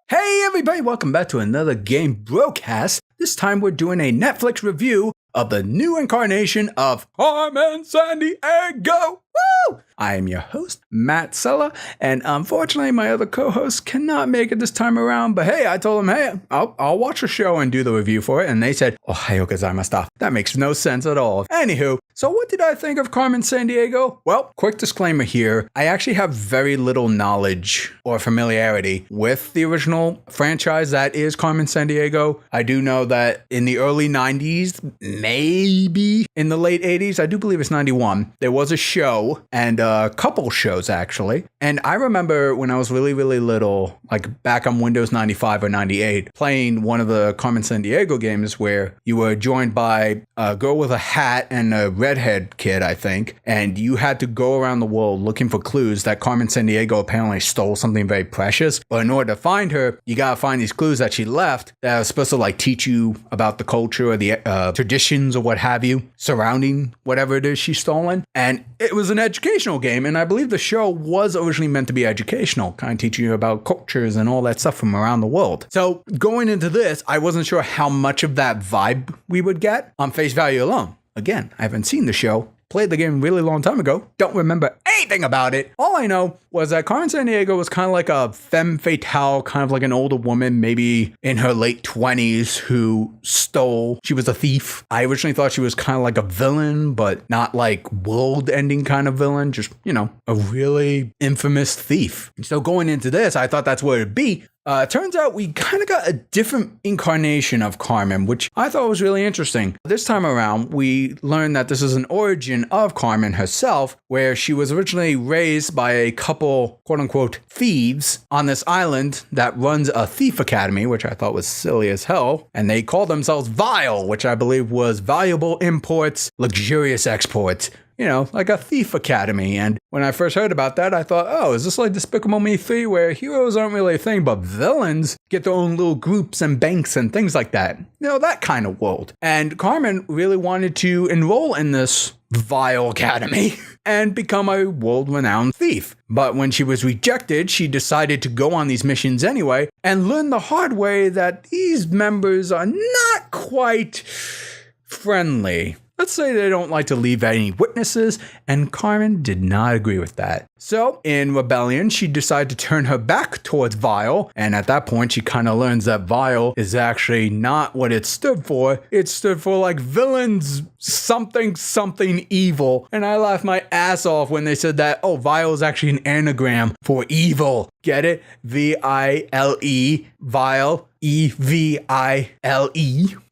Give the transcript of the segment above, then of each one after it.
Hey everybody, welcome back to another game Brocast. This time we're doing a Netflix review of the new incarnation of Carmen Sandiego. Woo! I am your host, Matt Sella, and unfortunately my other co-hosts cannot make it this time around, but hey, I told them, hey, I'll watch the show and do the review for it, and they said, Ohayo gozaimashita. That makes no sense at all. Anywho, so what did I think of Carmen Sandiego? Well, quick disclaimer here, I actually have very little knowledge or familiarity with the original franchise that is Carmen Sandiego. I do know that in the early 90s, maybe in the late 80s, I do believe it's 91, there was a show, and a couple shows actually. And I remember when I was really, really little, like back on Windows 95 or 98, playing one of the Carmen Sandiego games where you were joined by a girl with a hat and a redhead kid, I think. And you had to go around the world looking for clues that Carmen Sandiego apparently stole something very precious. But in order to find her, you gotta find these clues that she left that are supposed to like teach you about the culture or the traditions or what have you surrounding whatever it is she's stolen. And it was an educational game, and I believe the show was originally meant to be educational, kind of teaching you about cultures and all that stuff from around the world. So going into this, I wasn't sure how much of that vibe we would get on face value alone. Again, I haven't seen the show, played the game a really long time ago, don't remember anything about it. All I know was that Carmen Sandiego was kind of like a femme fatale, kind of like an older woman, maybe in her late 20s, who stole. She was a thief. I originally thought she was kind of like a villain, but not like world-ending kind of villain, just, you know, a really infamous thief. So going into this, I thought that's what it'd be. Turns out we kind of got a different incarnation of Carmen, which I thought was really interesting. This time around, we learned that this is an origin of Carmen herself, where she was originally raised by a couple, quote-unquote, thieves on this island that runs a thief academy, which I thought was silly as hell. And they called themselves Vile, which I believe was Valuable Imports, Luxurious Exports. You know, like a thief academy. And when I first heard about that, I thought, oh, is this like Despicable Me 3 where heroes aren't really a thing, but villains get their own little groups and banks and things like that? You know, that kind of world. And Carmen really wanted to enroll in this Vile Academy and become a world-renowned thief. But when she was rejected, she decided to go on these missions anyway and learn the hard way that these members are not quite friendly. Let's say they don't like to leave any witnesses, and Carmen did not agree with that. So, in rebellion, she decided to turn her back towards Vile, and at that point, she kind of learns that Vile is actually not what it stood for. It stood for like villains, something evil. And I laughed my ass off when they said that, oh, Vile is actually an anagram for evil. Get it? V-I-L-E, Vile. E-V-I-L-E.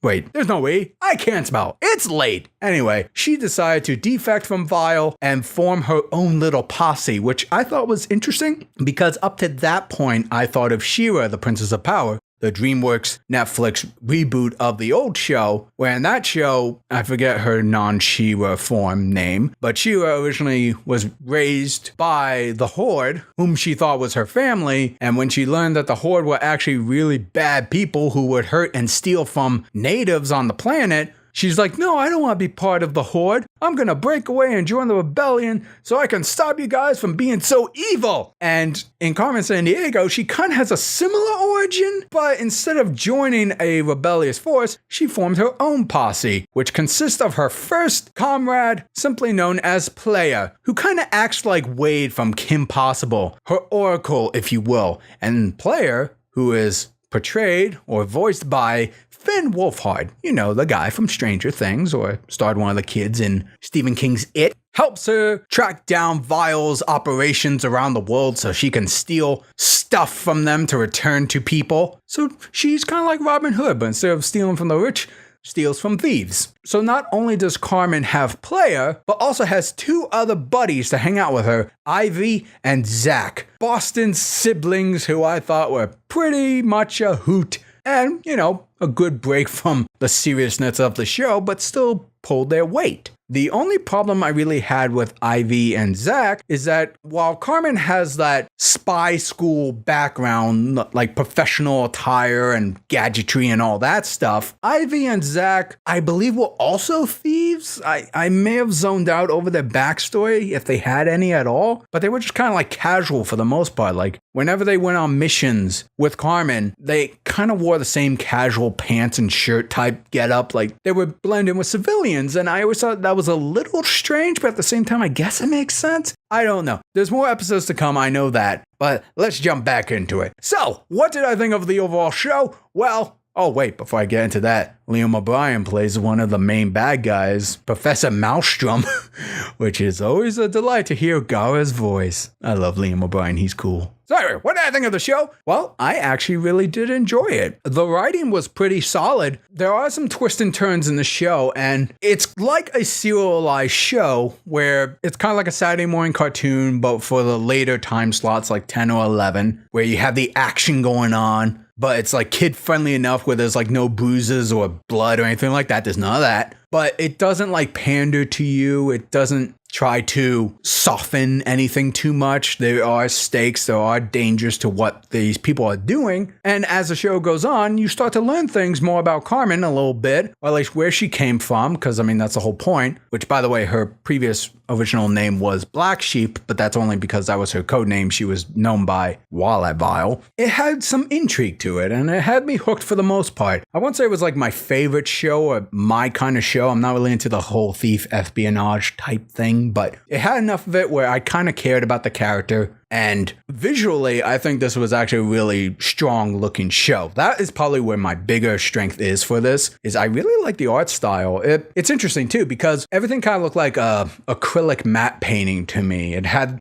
Wait, there's no way. I can't spell. It's late. Anyway, she decided to defect from Vile and form her own little posse, which I thought was interesting because up to that point, I thought of She-Ra, the Princess of Power, the DreamWorks Netflix reboot of the old show, where in that show, I forget her non-She-Ra form name, but She-Ra originally was raised by the Horde, whom she thought was her family, and when she learned that the Horde were actually really bad people who would hurt and steal from natives on the planet, she's like, no, I don't want to be part of the Horde. I'm going to break away and join the rebellion so I can stop you guys from being so evil. And in Carmen Sandiego, she kind of has a similar origin, but instead of joining a rebellious force, she formed her own posse, which consists of her first comrade, simply known as Player, who kind of acts like Wade from Kim Possible, her oracle, if you will. And Player, who is portrayed or voiced by Finn Wolfhard, you know, the guy from Stranger Things or starred one of the kids in Stephen King's It, helps her track down Vile's operations around the world so she can steal stuff from them to return to people. So she's kind of like Robin Hood, but instead of stealing from the rich, steals from thieves. So not only does Carmen have Player, but also has two other buddies to hang out with her, Ivy and Zach, Boston's siblings who I thought were pretty much a hoot. And, you know, a good break from the seriousness of the show, but still pulled their weight. The only problem I really had with Ivy and Zach is that while Carmen has that spy school background, like professional attire and gadgetry and all that stuff. Ivy and Zach, I believe, were also thieves. I may have zoned out over their backstory, if they had any at all, but they were just kind of like casual for the most part. Like whenever they went on missions with Carmen, they kind of wore the same casual pants and shirt type get up. Like they would blend in with civilians. And I always thought that was a little strange, but at the same time, I guess it makes sense. I don't know. There's more episodes to come, I know that, but let's jump back into it. So, what did I think of the overall show? Well, oh wait, before I get into that, Liam O'Brien plays one of the main bad guys, Professor Maelstrom, which is always a delight to hear Gara's voice. I love Liam O'Brien, he's cool. So anyway, what did I think of the show? Well, I actually really did enjoy it. The writing was pretty solid. There are some twists and turns in the show, and it's like a serialized show where it's kind of like a Saturday morning cartoon, but for the later time slots like 10 or 11, where you have the action going on, but it's like kid-friendly enough where there's like no bruises or blood or anything like that. There's none of that. But it doesn't like pander to you. It doesn't try to soften anything too much. There are stakes, there are dangers to what these people are doing. And as the show goes on, you start to learn things more about Carmen a little bit, or at least where she came from, because I mean, that's the whole point, which by the way, her previous original name was Black Sheep, but that's only because that was her code name she was known by while at Vile. It had some intrigue to it, and it had me hooked for the most part. I won't say it was like my favorite show or my kind of show. I'm not really into the whole thief espionage type thing, but it had enough of it where I kind of cared about the character. And visually, I think this was actually a really strong looking show. That is probably where my bigger strength is for this, is I really like the art style. It's interesting too, because everything kind of looked like a acrylic matte painting to me. It had,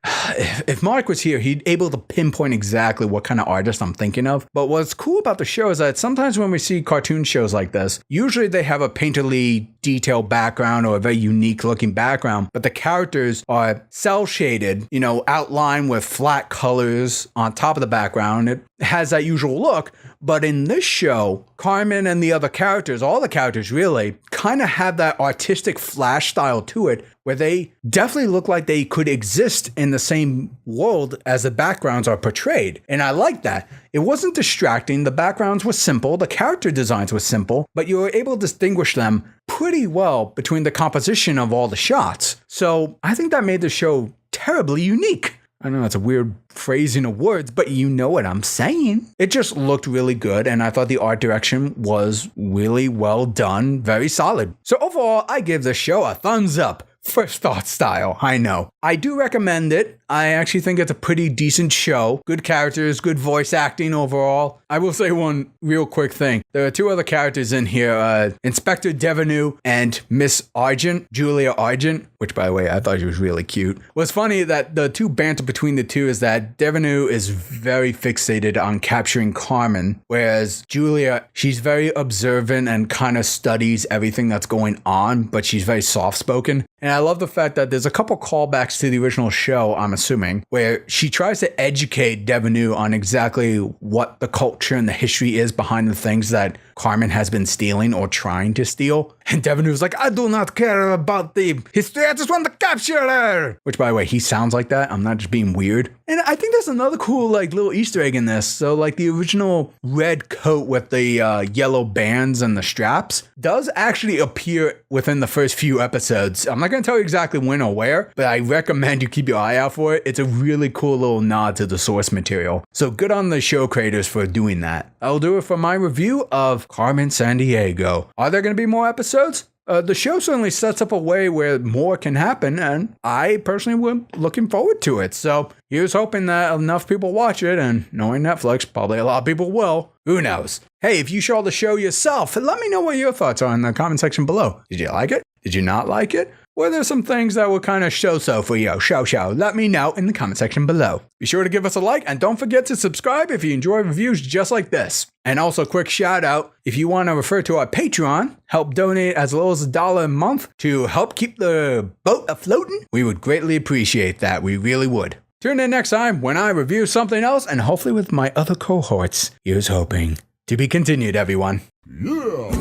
if Mark was here, he'd able to pinpoint exactly what kind of artist I'm thinking of. But what's cool about the show is that sometimes when we see cartoon shows like this, usually they have a painterly detailed background or a very unique looking background, but the characters are cell shaded, outlined with flat colors on top of the background. It has that usual look, but in this show, Carmen and the other characters, all the characters really, kind of have that artistic flash style to it, where they definitely look like they could exist in the same world as the backgrounds are portrayed. And I like that. It wasn't distracting. The backgrounds were simple. The character designs were simple, but you were able to distinguish them pretty well between the composition of all the shots. So I think that made the show terribly unique. I know that's a weird phrasing of words, but you know what I'm saying. It just looked really good, and I thought the art direction was really well done, very solid. So overall, I give the show a thumbs up. First thought style, I know. I do recommend it. I actually think it's a pretty decent show. Good characters, good voice acting overall. I will say one real quick thing. There are two other characters in here, Inspector Devenu and Miss Argent, Julia Argent, which by the way, I thought she was really cute. What's funny that the two banter between the two is that Devenu is very fixated on capturing Carmen, whereas Julia, she's very observant and kind of studies everything that's going on, but she's very soft-spoken. And I love the fact that there's a couple callbacks to the original show, I'm assuming, where she tries to educate Devenu on exactly what the culture and the history is behind the things that Carmen has been stealing or trying to steal. And Devanu's like, I do not care about the history, I just want to capture her. Which, by the way, he sounds like that. I'm not just being weird. And I think there's another cool little Easter egg in this. So the original red coat with the yellow bands and the straps does actually appear within the first few episodes. I'm not going to tell you exactly when or where, but I recommend you keep your eye out for it. It's a really cool little nod to the source material. So good on the show creators for doing that. I'll do it for my review of Carmen Sandiego. Are there going to be more episodes? The show certainly sets up a way where more can happen, and I personally am looking forward to it. So here's hoping that enough people watch it, and knowing Netflix, probably a lot of people will. Who knows? Hey, if you saw the show yourself, let me know what your thoughts are in the comment section below. Did you like it? Did you not like it? Were there some things that were kind of so-so for you? Let me know in the comment section below. Be sure to give us a like, and don't forget to subscribe if you enjoy reviews just like this. And also, quick shout out, if you want to refer to our Patreon, help donate as low as $1 a month to help keep the boat afloating, we would greatly appreciate that. We really would. Tune in next time when I review something else, and hopefully with my other cohorts. Here's hoping. To be continued, everyone. Yeah.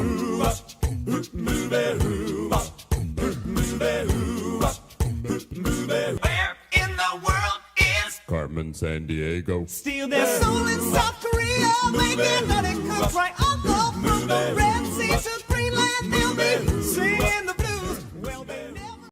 Where in the world is Carmen Carmen Sandiego. Steal their soul in South Korea, making nutty cooks right on the